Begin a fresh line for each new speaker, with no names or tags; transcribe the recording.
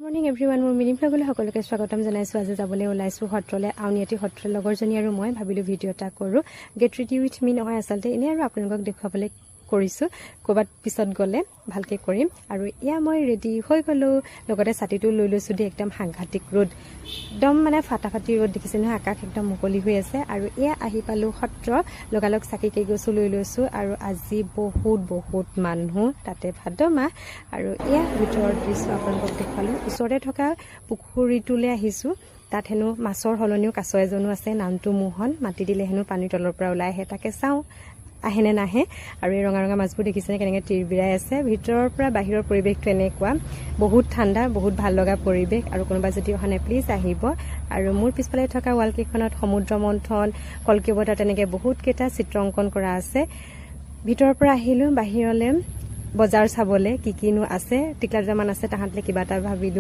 Morning everyone মোৰ mini ব্লগলৈ সকলোকে স্বাগতম জনাইছোঁ। আজি যাবলৈ ওলাইছোঁ সত্ৰলৈ। আউনীআটী সত্ৰৰ লগৰজনী আৰু মই ভাবিলোঁ ভিডিঅ' এটা কৰোঁ। গেট ৰেডি উইথ মি নহয়, আচলতে এনেই আৰু আপোনালোকক দেখুৱাবলৈ কৰিছোঁ। ক'ৰবাত পিছত গ'লে ভালকৈ কৰিম। আৰু এয়া মই ৰেডি হৈ গ'লোঁ, লগতে ছাতিটো লৈ লৈছোঁ দেই। একদম সাংঘাতিক ৰ'দ, একদম মানে ফাটাফাটি ৰ'দ দেখিছে নহয়, আকাশ একদম মুকলি হৈ আছে। আৰু এয়া আহি পালোঁ সত্ৰ, লগালগ চাকি কেইগছো লৈ লৈছোঁ। আৰু আজি বহুত মানুহ, তাতে ভাদ মাহ। আৰু এয়া ভিতৰৰ দৃশ্য আপোনালোকক দেখুৱালোঁ। ওচৰতে থকা পুখুৰীটোলৈ আহিছোঁ। তাত হেনো মাছৰ সলনিও কাছ এজনো আছে, নামটো মোহন। মাটি দিলে হেনো পানীৰ তলৰ পৰা ওলাই আহে, তাকে চাওঁ আহেনে নাহে। আৰু এই ৰঙা ৰঙা মাছবোৰ দেখিছেনে কেনেকৈ তিৰবিৰাই আছে। ভিতৰৰ পৰা বাহিৰৰ পৰিৱেশটো এনেকুৱা, বহুত ঠাণ্ডা, বহুত ভাল লগা পৰিৱেশ। আৰু কোনোবা যদি অহা নাই প্লিজ আহিব। আৰু মোৰ পিছফালে থকা ৱালকেইখনত সমুদ্ৰ মন্থন, কলকিবতা তেনেকৈ বহুতকেইটা চিত্ৰ অংকন কৰা আছে। ভিতৰৰ পৰা আহিলোঁ বাহিৰলৈ বজাৰ চাবলৈ, কিনো আছে। টিকলা দুটামান আছে, তাহাঁতলৈ কিবা এটা ভাবিলোঁ